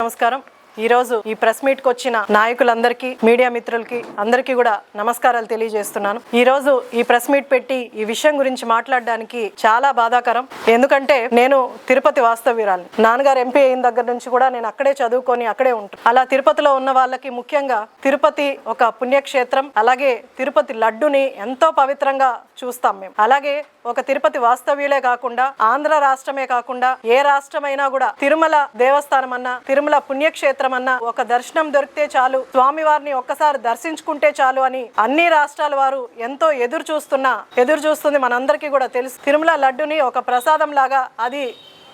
నమస్కారం. ఈరోజు ఈ ప్రెస్ మీట్కి వచ్చిన నాయకులందరికీ, మీడియా మిత్రులకి అందరికీ కూడా నమస్కారాలు తెలియజేస్తున్నాను. ఈరోజు ఈ ప్రెస్ మీట్ పెట్టి ఈ విషయం గురించి మాట్లాడడానికి చాలా బాధాకరం. ఎందుకంటే నేను తిరుపతి వాస్తవ్యురాలిని. నాన్నగారు ఎంపీ అయిన దగ్గర నుంచి కూడా నేను అక్కడే చదువుకొని అక్కడే ఉంటాను. అలా తిరుపతిలో ఉన్న వాళ్ళకి ముఖ్యంగా తిరుపతి ఒక పుణ్యక్షేత్రం. అలాగే తిరుపతి లడ్డుని ఎంతో పవిత్రంగా చూస్తాం మేము. అలాగే ఒక తిరుపతి వాస్తవ్యులే కాకుండా ఆంధ్ర రాష్ట్రమే కాకుండా ఏ రాష్ట్రమైనా కూడా తిరుమల దేవస్థానం అన్నా, తిరుమల పుణ్యక్షేత్రం అన్నా ఒక దర్శనం దొరికితే చాలు, స్వామివారిని ఒక్కసారి దర్శించుకుంటే చాలు అని అన్ని రాష్ట్రాల వారు ఎంతో ఎదురు చూస్తుంది. మనందరికీ కూడా తెలుసు. తిరుమల లడ్డుని ఒక ప్రసాదం లాగా, అది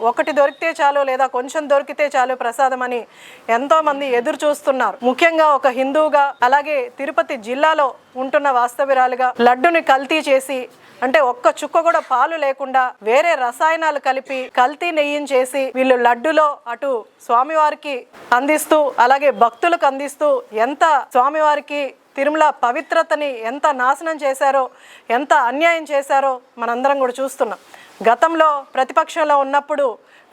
ఒకటి దొరికితే చాలు లేదా కొంచెం దొరికితే చాలు ప్రసాదం అని ఎంతో మంది ఎదురు చూస్తున్నారు. ముఖ్యంగా ఒక హిందువుగా, అలాగే తిరుపతి జిల్లాలో ఉంటున్న వాస్తవ్యురాలుగా లడ్డుని కల్తీ చేసి, అంటే ఒక్క చుక్క కూడా పాలు లేకుండా వేరే రసాయనాలు కలిపి కల్తీ నెయ్యిని చేసి వీళ్ళు లడ్డులో అటు స్వామివారికి అందిస్తూ అలాగే భక్తులకు అందిస్తూ ఎంత స్వామివారికి తిరుమల పవిత్రతని ఎంత నాశనం చేశారో, ఎంత అన్యాయం చేశారో మనందరం కూడా చూస్తున్నాం. గతంలో ప్రతిపక్షంలో ఉన్నప్పుడు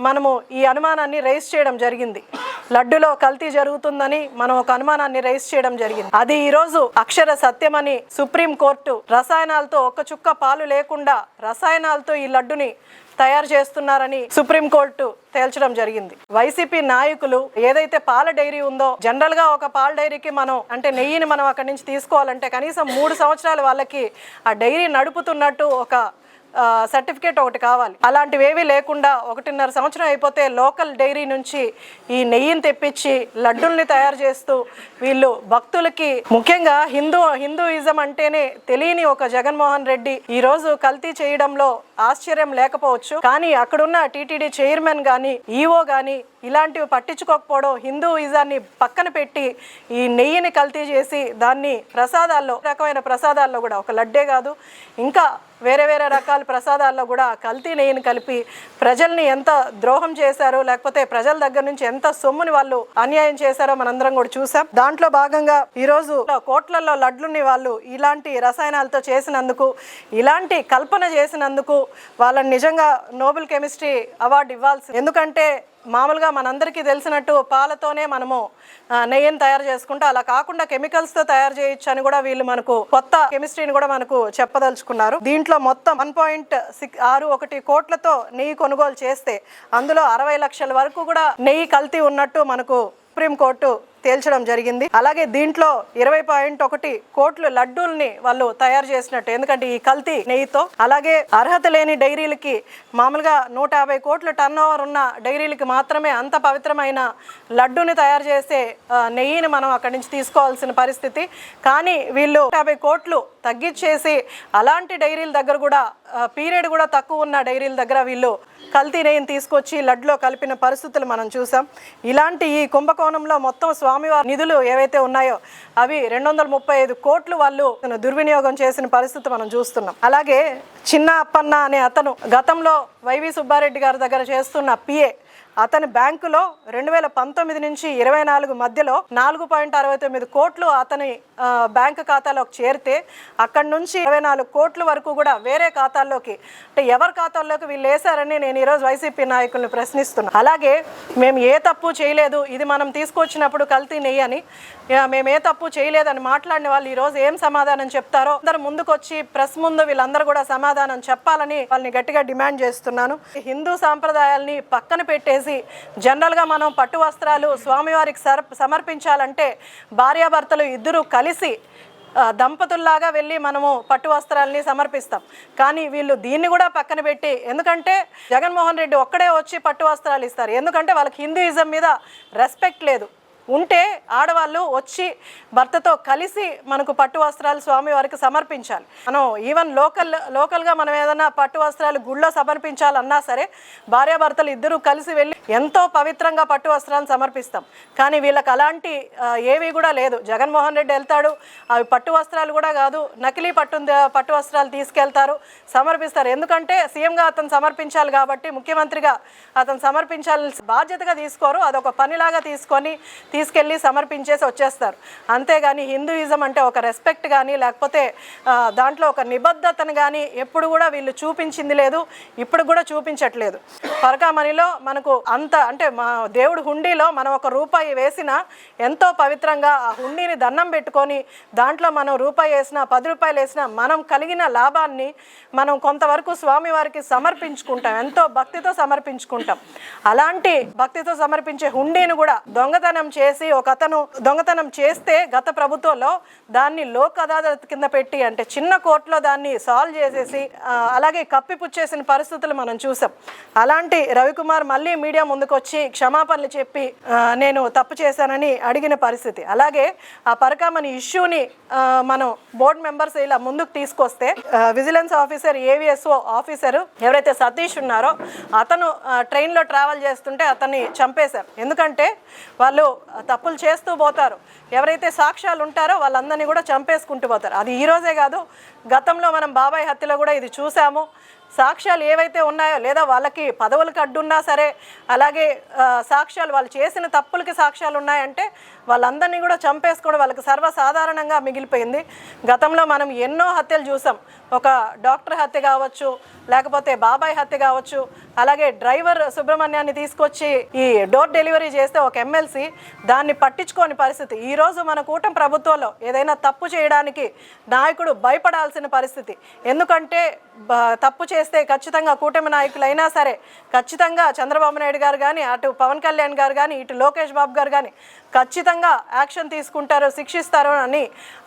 మనము ఈ అనుమానాన్ని రైజ్ చేయడం జరిగింది. లడ్డులో కల్తీ జరుగుతుందని మనం ఒక అనుమానాన్ని రైజ్ చేయడం జరిగింది. అది ఈరోజు అక్షర సత్యమని సుప్రీంకోర్టు రసాయనాలతో ఒక్క చుక్క పాలు లేకుండా రసాయనాలతో ఈ లడ్డుని తయారు చేస్తున్నారని సుప్రీంకోర్టు తేల్చడం జరిగింది. వైసీపీ నాయకులు ఏదైతే పాల డైరీ ఉందో, జనరల్ గా ఒక పాల డైరీకి మనం అంటే నెయ్యిని మనం అక్కడి నుంచి తీసుకోవాలంటే కనీసం 3 సంవత్సరాలు వాళ్ళకి ఆ డైరీ నడుపుతున్నట్టు ఒక సర్టిఫికేట్ ఒకటి కావాలి. అలాంటివేవి లేకుండా 1.5 సంవత్సరం అయిపోతే లోకల్ డైరీ నుంచి ఈ నెయ్యిని తెప్పించి లడ్డుల్ని తయారు చేస్తూ వీళ్ళు భక్తులకి, ముఖ్యంగా హిందూయిజం అంటేనే తెలియని ఒక జగన్మోహన్ రెడ్డి ఈరోజు కల్తీ చేయడంలో ఆశ్చర్యం లేకపోవచ్చు. కానీ అక్కడున్న టీటీడీ చైర్మన్ కానీ, ఈఓ కానీ ఇలాంటివి పట్టించుకోకపోవడం, హిందూయిజాన్ని పక్కన పెట్టి ఈ నెయ్యిని కల్తీ చేసి దాన్ని ప్రసాదాల్లో, రకమైన ప్రసాదాల్లో కూడా, ఒక లడ్డే కాదు ఇంకా వేరే రకాల ప్రసాదాల్లో కూడా కల్తీ నెయ్యిని కలిపి ప్రజల్ని ఎంత ద్రోహం చేశారో, లేకపోతే ప్రజల దగ్గర నుంచి ఎంత సొమ్ముని వాళ్ళు అన్యాయం చేశారో మనందరం కూడా చూసాం. దాంట్లో భాగంగా ఈరోజు కోట్లలో లడ్లుని వాళ్ళు ఇలాంటి రసాయనాలతో చేసినందుకు, ఇలాంటి కల్పన చేసినందుకు వాళ్ళని నిజంగా నోబెల్ కెమిస్ట్రీ అవార్డు ఇవ్వాల్సి. ఎందుకంటే మామూలుగా మనందరికీ తెలిసినట్టు పాలతోనే మనము నెయ్యిని తయారు చేసుకుంటే, అలా కాకుండా కెమికల్స్తో తయారు చేయొచ్చు అని కూడా వీళ్ళు మనకు కొత్త కెమిస్ట్రీని కూడా మనకు చెప్పదలుచుకున్నారు. దీంట్లో మొత్తం 1.61 కోట్లతో నెయ్యి కొనుగోలు చేస్తే అందులో 60 లక్షల వరకు కూడా నెయ్యి కల్తీ ఉన్నట్టు మనకు సుప్రీంకోర్టు తేల్చడం జరిగింది. అలాగే దీంట్లో 20.1 కోట్లు లడ్డూల్ని వాళ్ళు తయారు చేసినట్టు, ఎందుకంటే ఈ కల్తీ నెయ్యితో. అలాగే అర్హత లేని డైరీలకి, మామూలుగా 150 కోట్ల టర్న్ ఓవర్ ఉన్న డైరీలకి మాత్రమే అంత పవిత్రమైన లడ్డూని తయారు చేసే నెయ్యిని మనం అక్కడి నుంచి తీసుకోవాల్సిన పరిస్థితి. కానీ వీళ్ళు 150 కోట్లు తగ్గించేసి అలాంటి డైరీల దగ్గర కూడా, పీరియడ్ కూడా తక్కువ ఉన్న డైరీల దగ్గర వీళ్ళు కల్తీ నెయ్యిని తీసుకొచ్చి లడ్డులో కలిపిన పరిస్థితులు మనం చూసాం. ఇలాంటి ఈ కుంభకోణంలో మొత్తం స్వామివారి నిధులు ఏవైతే ఉన్నాయో అవి 235 కోట్లు వాళ్ళు దుర్వినియోగం చేసిన పరిస్థితి మనం చూస్తున్నాం. అలాగే చిన్న అప్పన్న అనే అతను గతంలో వైవి సుబ్బారెడ్డి గారి దగ్గర చేస్తున్న పిఏ, అతని బ్యాంకులో 2019 నుంచి 24 మధ్యలో 4.69 కోట్లు అతని బ్యాంకు ఖాతాలోకి చేరితే అక్కడి నుంచి 24 కోట్ల వరకు కూడా వేరే ఖాతాల్లోకి, అంటే ఎవరి ఖాతాల్లోకి వీళ్ళు వేశారని నేను ఈరోజు వైసీపీ నాయకుల్ని ప్రశ్నిస్తున్నాను. అలాగే మేము ఏ తప్పు చేయలేదు, ఇది మనం తీసుకొచ్చినప్పుడు కల్తీ నెయ్యి అని, మేము ఏ తప్పు చేయలేదని మాట్లాడిన వాళ్ళు ఈరోజు ఏం సమాధానం చెప్తారో అందరు ముందుకొచ్చి ప్రెస్ ముందు వీళ్ళందరూ కూడా సమాధానం చెప్పాలని వాళ్ళని గట్టిగా డిమాండ్ చేస్తున్నాను. హిందూ సాంప్రదాయాల్ని పక్కన పెట్టేసి జనరల్గా మనం పట్టు వస్త్రాలు స్వామివారికి సమర్పించాలంటే భార్యాభర్తలు ఇద్దరు కలిసి దంపతుల్లాగా వెళ్ళి మనము పట్టు వస్త్రాలని సమర్పిస్తాం. కానీ వీళ్ళు దీన్ని కూడా పక్కన పెట్టి, ఎందుకంటే జగన్మోహన్ రెడ్డి ఒక్కడే వచ్చి పట్టు వస్త్రాలు ఇస్తారు, ఎందుకంటే వాళ్ళకి హిందూయిజం మీద రెస్పెక్ట్ లేదు. ఉంటే ఆడవాళ్ళు వచ్చి భర్తతో కలిసి మనకు పట్టు వస్త్రాలు స్వామివారికి సమర్పించాలి. మనం ఈవెన్ లోకల్గా మనం ఏదైనా పట్టు వస్త్రాలు గుళ్ళో సమర్పించాలన్నా సరే భార్యాభర్తలు ఇద్దరూ కలిసి వెళ్ళి ఎంతో పవిత్రంగా పట్టు వస్త్రాలను సమర్పిస్తాం. కానీ వీళ్ళకి అలాంటి ఏవి కూడా లేదు. జగన్మోహన్ రెడ్డి వెళ్తాడు, అవి పట్టు వస్త్రాలు కూడా కాదు, నకిలీ పట్టు వస్త్రాలు తీసుకెళ్తారు, సమర్పిస్తారు. ఎందుకంటే సీఎంగా అతను సమర్పించాలి కాబట్టి, ముఖ్యమంత్రిగా అతను సమర్పించాల్సిన బాధ్యతగా తీసుకోరు, అదొక పనిలాగా తీసుకొని తీసుకెళ్ళి సమర్పించేసి వచ్చేస్తారు. అంతేగాని హిందూయిజం అంటే ఒక రెస్పెక్ట్ కానీ లేకపోతే దాంట్లో ఒక నిబద్ధతను కానీ ఎప్పుడు కూడా వీళ్ళు చూపించింది లేదు, ఇప్పుడు కూడా చూపించట్లేదు. పరకామణిలో మనకు అంత అంటే మా దేవుడు హుండీలో మనం ₹1 వేసినా ఎంతో పవిత్రంగా ఆ హుండీని దండం పెట్టుకొని దాంట్లో మనం రూపాయి వేసినా ₹10 వేసినా మనం కలిగిన లాభాన్ని మనం కొంతవరకు స్వామివారికి సమర్పించుకుంటాం, ఎంతో భక్తితో సమర్పించుకుంటాం. అలాంటి భక్తితో సమర్పించే హుండీని కూడా దొంగతనం చేసి ఒక అతను దొంగతనం చేస్తే గత ప్రభుత్వంలో దాన్ని లోక్ అదాలత్ కింద పెట్టి అంటే చిన్న కోర్టులో దాన్ని సాల్వ్ చేసేసి అలాగే కప్పిపుచ్చేసిన పరిస్థితులు మనం చూసాం. అలాంటి రవికుమార్ మళ్ళీ మీడియా ముందుకు వచ్చి క్షమాపణలు చెప్పి నేను తప్పు చేశానని అడిగిన పరిస్థితి. అలాగే ఆ పరకామణి ఇష్యూని మనం బోర్డు మెంబర్స్ ఇలా ముందుకు తీసుకొస్తే విజిలెన్స్ ఆఫీసర్ ఏవిఎస్ఓ ఆఫీసరు ఎవరైతే సతీష్ ఉన్నారో అతను ట్రైన్లో ట్రావెల్ చేస్తుంటే అతన్ని చంపేశారు. ఎందుకంటే వాళ్ళు తప్పులు చేస్తూ పోతారు, ఎవరైతే సాక్ష్యాలు ఉంటారో వాళ్ళందరినీ కూడా చంపేసుకుంటూ పోతారు. అది ఈరోజే కాదు, గతంలో మనం బాబాయ్ హత్యలో కూడా ఇది చూసాము. సాక్ష్యాలు ఏవైతే ఉన్నాయో లేదా వాళ్ళకి పదవులకు అడ్డున్నా సరే అలాగే సాక్ష్యాలు వాళ్ళు చేసిన తప్పులకి సాక్ష్యాలు ఉన్నాయంటే వాళ్ళందరినీ కూడా చంపేసుకోవడం వాళ్ళకి సర్వసాధారణంగా మిగిలిపోయింది. గతంలో మనం ఎన్నో హత్యలు చూసాం. ఒక డాక్టర్ హత్య కావచ్చు, లేకపోతే బాబాయ్ హత్య కావచ్చు, అలాగే డ్రైవర్ సుబ్రహ్మణ్యాన్ని తీసుకొచ్చి ఈ డోర్ డెలివరీ చేస్తే ఒక ఎమ్మెల్సీ దాన్ని పట్టించుకోని పరిస్థితి. ఈరోజు మన కూటమి ప్రభుత్వంలో ఏదైనా తప్పు చేయడానికి నాయకుడు భయపడాల్సిన పరిస్థితి. ఎందుకంటే తప్పు చేస్తే ఖచ్చితంగా కూటమి నాయకులైనా సరే ఖచ్చితంగా చంద్రబాబు నాయుడు గారు కానీ అటు పవన్ కళ్యాణ్ గారు కానీ ఇటు లోకేష్ బాబు గారు కానీ ఖచ్చితంగా యాక్షన్ తీసుకుంటారు, శిక్షిస్తారు అని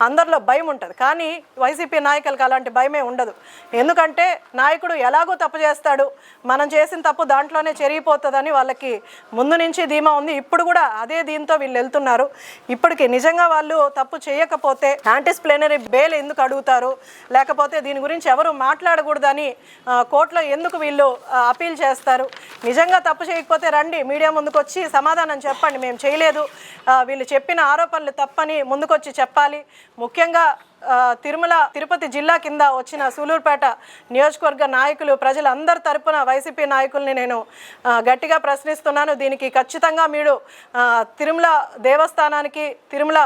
అందరిలో భయం ఉంటుంది. కానీ వైసీపీ నాయకులకు అలాంటి భయమే ఉండదు. ఎందుకంటే నాయకుడు ఎలాగో తప్పు చేస్తాడు, మనం చేసిన తప్పు దాంట్లోనే చెరిగిపోతుందని వాళ్ళకి ముందు నుంచి ధీమా ఉంది. ఇప్పుడు కూడా అదే దీంతో వీళ్ళు వెళ్తున్నారు. ఇప్పటికి నిజంగా వాళ్ళు తప్పు చేయకపోతే యాంటిస్ప్లేనరీ బెయిల్ ఎందుకు అడుగుతారు, లేకపోతే దీని గురించి ఎవరు మాట్లాడకూడదని కోర్టులో ఎందుకు వీళ్ళు అపీల్ చేస్తారు? నిజంగా తప్పు చేయకపోతే రండి, మీడియా ముందుకు వచ్చి సమాధానం చెప్పండి, మేము చేయలేదు, వీళ్ళు చెప్పిన ఆరోపణలు తప్పని ముందుకొచ్చి చెప్పాలి. ముఖ్యంగా తిరుపతి జిల్లా కింద వచ్చిన సూలూరుపేట నియోజకవర్గ నాయకులు ప్రజలందరి తరపున వైసీపీ నాయకుల్ని నేను గట్టిగా ప్రశ్నిస్తున్నాను. దీనికి ఖచ్చితంగా మీరు తిరుమల దేవస్థానానికి తిరుమల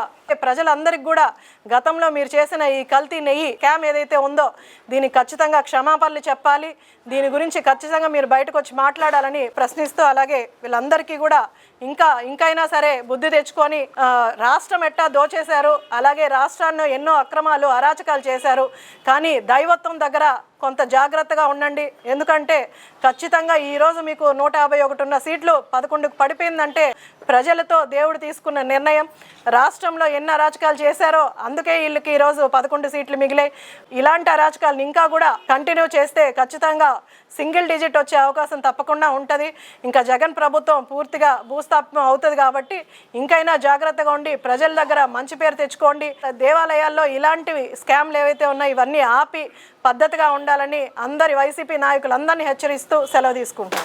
ప్రజలందరికీ కూడా గతంలో మీరు చేసిన ఈ కల్తీ నెయ్యి క్యామ్ ఏదైతే ఉందో దీనికి ఖచ్చితంగా క్షమాపణలు చెప్పాలి. దీని గురించి ఖచ్చితంగా మీరు బయటకు వచ్చి మాట్లాడాలని ప్రశ్నిస్తూ, అలాగే వీళ్ళందరికీ కూడా ఇంకైనా సరే బుద్ధి తెచ్చుకొని రాష్ట్రం ఎట్టా దోచేశారు, అలాగే రాష్ట్రాన్ని ఎన్నో అక్రమాలు అరాచకాలు చేశారు. కానీ దైవత్వం దగ్గర కొంత జాగ్రత్తగా ఉండండి. ఎందుకంటే ఖచ్చితంగా ఈరోజు మీకు 151 ఉన్న సీట్లు 11కు పడిపోయిందంటే ప్రజలతో దేవుడు తీసుకున్న నిర్ణయం. రాష్ట్రంలో ఎన్ని అరాచకాలు చేశారో అందుకే వీళ్ళకి ఈరోజు 11 సీట్లు మిగిలాయి. ఇలాంటి అరాచకాలను ఇంకా కూడా కంటిన్యూ చేస్తే ఖచ్చితంగా సింగిల్ డిజిట్ వచ్చే అవకాశం తప్పకుండా ఉంటుంది. ఇంకా జగన్ ప్రభుత్వం పూర్తిగా భూస్థాపనం అవుతుంది. కాబట్టి ఇంకైనా జాగ్రత్తగా ఉండి ప్రజల దగ్గర మంచి పేరు తెచ్చుకోండి. దేవాలయాల్లో ఇలాంటివి స్కామ్లు ఏవైతే ఉన్నాయో ఇవన్నీ ఆపి పద్ధతిగా ఉండాలని అందరి వైసీపీ నాయకులందరినీ హెచ్చరిస్తూ సెలవు తీసుకుంటాం.